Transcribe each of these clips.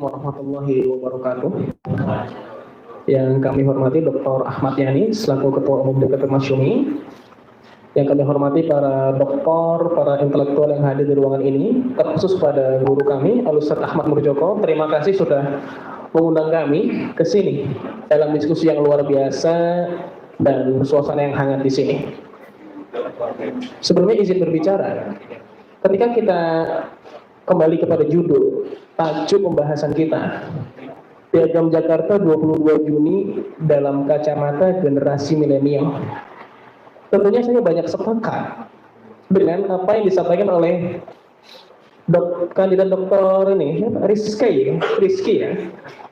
warahmatullahi wabarakatuh. Yang kami hormati Dr. Ahmad Yani selaku Ketua Umum DPP Masyumi. Yang kami hormati para doktor, para intelektual yang hadir di ruangan ini, terkhusus pada guru kami, Al-Ustaz Ahmad Murjoko. Terima kasih sudah mengundang kami ke sini dalam diskusi yang luar biasa dan suasana yang hangat di sini. Sebelumnya izin berbicara. Ketika kita kembali kepada judul tajuk pembahasan kita, Piagam Jakarta 22 Juni dalam kacamata generasi milenial. Tentunya saya banyak sepakat dengan apa yang disampaikan oleh kandidat doktor ini, Rizky ya,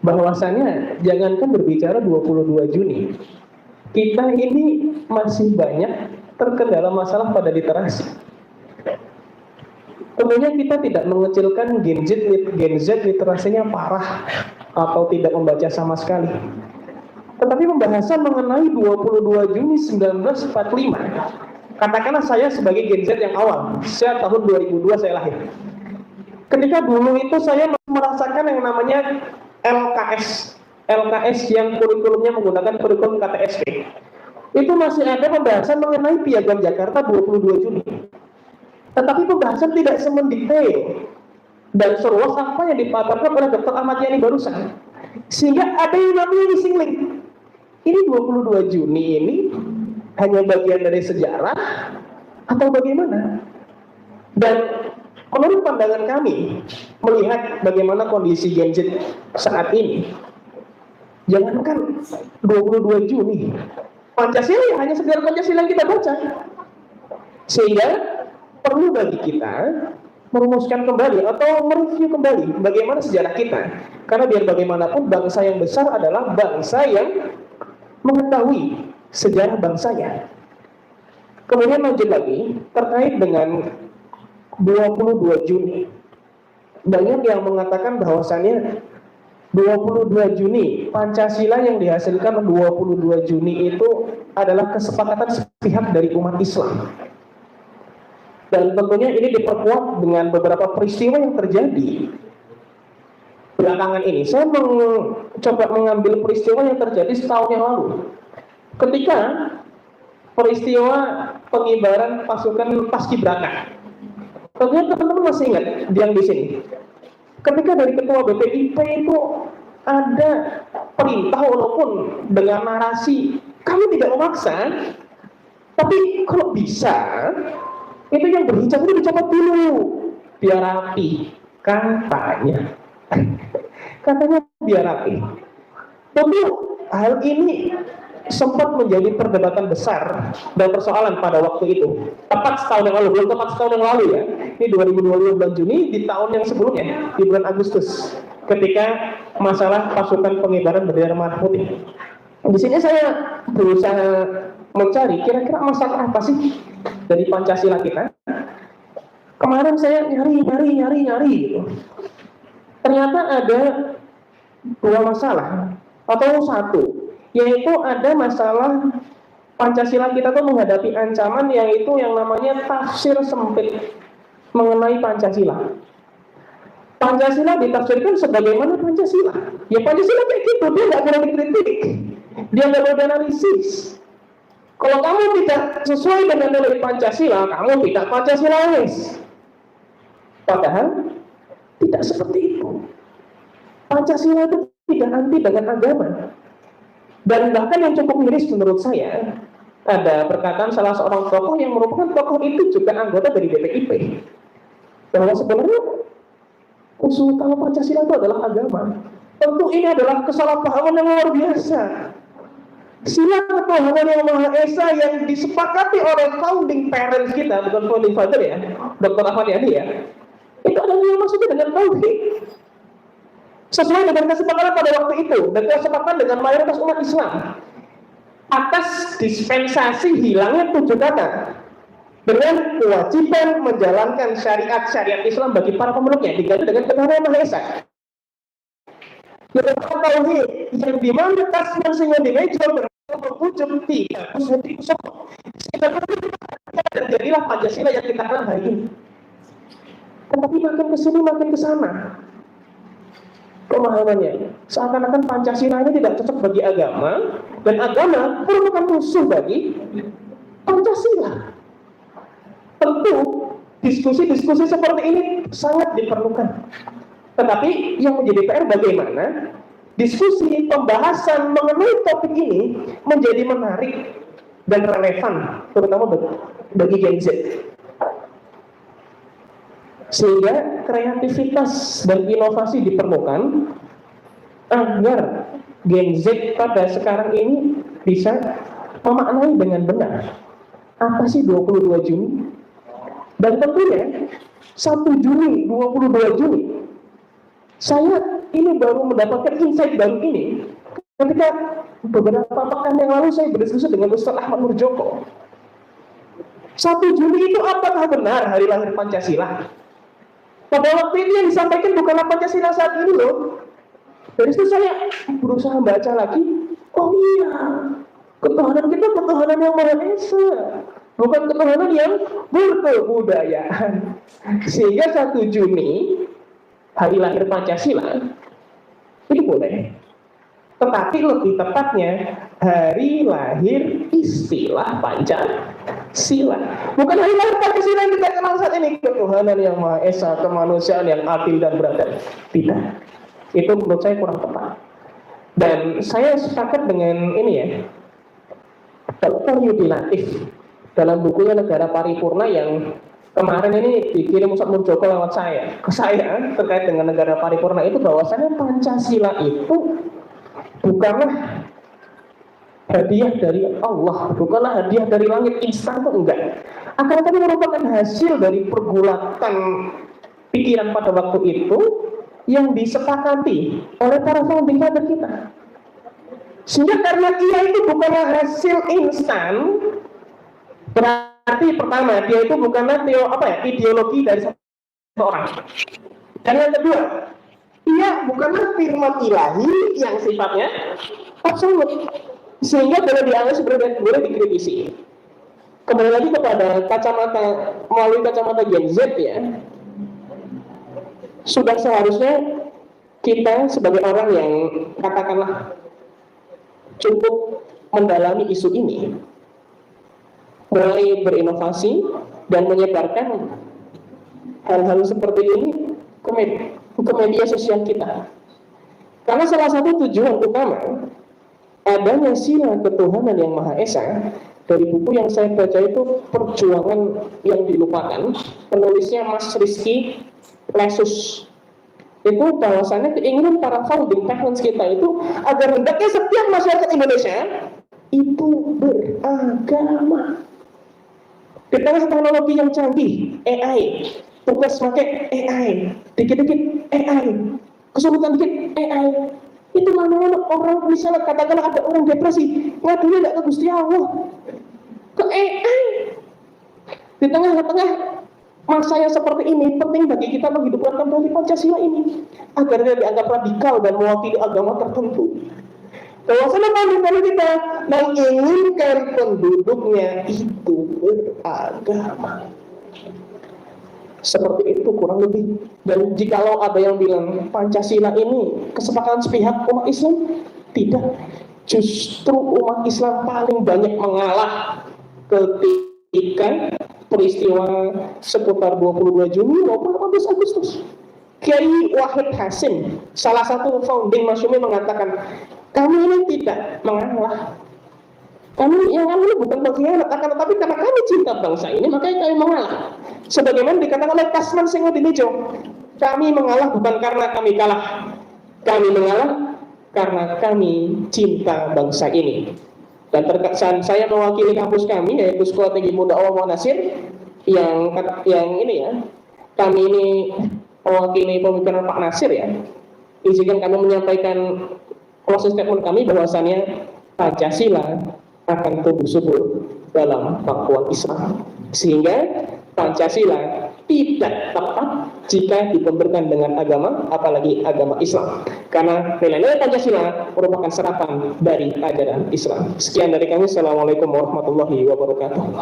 bahwasannya jangankan berbicara 22 Juni, kita ini masih banyak terkendala masalah pada literasi. Tentunya kita tidak mengecilkan Gen Z literasinya parah atau tidak membaca sama sekali. Tetapi pembahasan mengenai 22 Juni 1945, katakanlah saya sebagai Gen Z yang awal, saya tahun 2002 saya lahir. Ketika dulu itu saya merasakan yang namanya LKS yang kurikulumnya menggunakan kurikulum KTSP. Itu masih ada pembahasan mengenai Piagam Jakarta 22 Juni. Tetapi pembahasan tidak semendetail dan seluas apa yang dipaparkan oleh Dr. Ahmad Yani barusan. Sehingga ada yang namanya missing link. Ini 22 Juni ini hanya bagian dari sejarah atau bagaimana? Dan menurut pandangan kami, melihat bagaimana kondisi Gen Z saat ini, jangankan 22 Juni, Pancasila ya hanya sekedar Pancasila yang kita baca. Sehingga perlu bagi kita merumuskan kembali atau mereview kembali bagaimana sejarah kita. Karena biar bagaimanapun bangsa yang besar adalah bangsa yang mengetahui sejarah bangsanya. Kemudian lanjut lagi terkait dengan 22 Juni. Banyak yang mengatakan bahwasannya 22 Juni Pancasila yang dihasilkan 22 Juni itu adalah kesepakatan sepihak dari umat Islam. Dan tentunya ini diperkuat dengan beberapa peristiwa yang terjadi belakangan ini. Saya mencoba mengambil peristiwa yang terjadi setahun yang lalu. Ketika peristiwa pengibaran pasukan Paskibraka. Tentunya teman-teman masih ingat yang di sini. Ketika dari Ketua BPIP itu ada perintah walaupun dengan narasi kami tidak memaksa, tapi kalau bisa itu yang berhijab itu dicopot dulu biar rapi, katanya biar rapi. Tentu hal ini sempat menjadi perdebatan besar dan persoalan pada waktu itu. Tepat setahun yang lalu, belum tepat setahun yang lalu ya. Ini 2022 bulan Juni, di tahun yang sebelumnya, di bulan Agustus, ketika masalah pasukan pengibaran bendera merah putih. Di sini saya berusaha mencari kira-kira masalah apa sih dari Pancasila kita. Kemarin saya nyari gitu. Ternyata ada dua masalah atau satu, yaitu ada masalah Pancasila kita tuh menghadapi ancaman yaitu yang namanya tafsir sempit mengenai Pancasila. Pancasila ditafsirkan sebagaimana Pancasila. Ya Pancasila kayak gitu, dia nggak boleh dikritik, dia nggak boleh analisis. Kalau kamu tidak sesuai dengan nilai Pancasila, kamu tidak Pancasilais. Padahal tidak seperti itu. Pancasila itu tidak anti dengan agama. Dan bahkan yang cukup miris menurut saya, ada perkataan salah seorang tokoh yang merupakan tokoh itu juga anggota dari BPIP, bahwa sebenarnya usul utama Pancasila itu adalah agama. Tentu ini adalah kesalahpahaman yang luar biasa. Sila ketuhanan yang Maha Esa yang disepakati oleh founding parents kita, bukan founding father ya, Dr. Ahmad Yani ya, itu adalah yang maksudnya dengan tauhid. Sesuai dengan kesepakatan pada waktu itu dan kesepakatan dengan mayoritas umat Islam atas dispensasi hilangnya 7 kata dengan kewajiban menjalankan syariat Islam bagi para pemeluknya diganti dengan ketuhanan yang Maha Esa. Yang tauhid yang dimana tasman sehingga di meja berwujud tidak dan jadilah Pancasila yang kita kenal hari ini. Tetapi makin kesini makin kesana. pemahamannya. Seakan-akan Pancasila ini tidak cocok bagi agama, dan agama merupakan musuh bagi Pancasila. Tentu diskusi-diskusi seperti ini sangat diperlukan. Tetapi yang menjadi PR bagaimana diskusi pembahasan mengenai topik ini menjadi menarik dan relevan, terutama bagi Gen Z. Sehingga kreativitas dan inovasi diperlukan agar Gen Z pada sekarang ini bisa memaknai dengan benar apa sih 22 Juni. Dan tentunya 1 Juni, 22 Juni, saya ini baru mendapatkan insight baru ini ketika beberapa pekan yang lalu saya berdiskusi dengan Ustaz Ahmad Nurjoko. 1 Juni itu apakah benar hari lahir Pancasila? Pada waktu itu yang disampaikan bukanlah Pancasila saat ini loh. Dari situ saya berusaha baca lagi, oh iya, ketuhanan kita ketuhanan yang Maha Esa, bukan ketuhanan yang berkebudayaan. Sehingga 1 Juni, hari lahir Pancasila, itu boleh. Tetapi lebih tepatnya, hari lahir istilah Pancasila. Bukan hari lahir Pancasila yang kita kenal saat ini, ketuhanan yang Maha Esa, kemanusiaan yang adil dan beradab. Tidak. Itu menurut saya kurang tepat. Dan saya sepakat dengan ini ya, Dr. Yudi Latif dalam bukunya Negara Paripurna yang kemarin ini dikirim Ustaz Nurjoko lewat saya ke saya terkait dengan Negara Paripurna itu, bahwasanya Pancasila itu bukanlah hadiah dari Allah, bukanlah hadiah dari langit instan, itu enggak. Akan tetapi merupakan hasil dari pergulatan pikiran pada waktu itu yang disepakati oleh para founding father kita. Sehingga karena dia itu bukanlah hasil instan, berarti pertama dia itu bukanlah ideologi dari satu orang. Dan yang kedua, dia bukanlah firman ilahi yang sifatnya absolut, sehingga boleh dianggap sebagai boleh dikritisi. Kembali lagi kepada kacamata, melalui kacamata Gen Z ya, sudah seharusnya kita sebagai orang yang katakanlah cukup mendalami isu ini, mulai berinovasi dan menyebarkan hal-hal seperti ini ke media sosial kita. Karena salah satu tujuan utama adanya sila ketuhanan yang Maha Esa, dari buku yang saya baca itu Perjuangan yang Dilupakan, penulisnya Mas Rizky Lesus, itu bahwasannya keinginan para founding parents kita itu agar hendaknya setiap masyarakat Indonesia itu beragama. Di tengah teknologi yang canggih, AI, tugas pakai AI, dikit-dikit AI, kesulitan dikit AI, itu lama-lama orang, misalnya katakanlah ada orang depresi, ngadunya nggak ke Gusti Allah, ke AI. Di tengah-tengah masa yang seperti ini, penting bagi kita menghidupkan kembali Pancasila ini agar tidak dianggap radikal dan mewakili agama tertentu. Bahwasanya kalau kita menginginkan penduduknya itu beragama, seperti itu kurang lebih. Dan jikalau ada yang bilang Pancasila ini kesepakatan sepihak umat Islam, tidak. Justru umat Islam paling banyak mengalah ketika peristiwa seputar 22 Juni maupun 14 Agustus. Kiai Wahid Hasim, salah satu founding Masyumi, mengatakan, kami ini tidak mengalah. Kami yang kami ini bukan pengkhianat, akan tetapi karena kami cinta bangsa ini, makanya kami mengalah. Sebagaimana dikatakan oleh Tasman Sengodinijo, kami mengalah bukan karena kami kalah, kami mengalah karena kami cinta bangsa ini. Dan terkesan saya mewakili kampus kami, yaitu Sekolah Tinggi Muda Allah Nasir, yang ini ya, kami ini mewakili pemikiran Pak Nasir ya. Izinkan kami menyampaikan closing statement kami bahwasannya Pancasila akan tumbuh subur dalam pakuan Islam, sehingga Pancasila tidak tepat jika dibenturkan dengan agama, apalagi agama Islam, karena nilai-nilai Pancasila merupakan serapan dari ajaran Islam. Sekian dari kami. Assalamualaikum warahmatullahi wabarakatuh.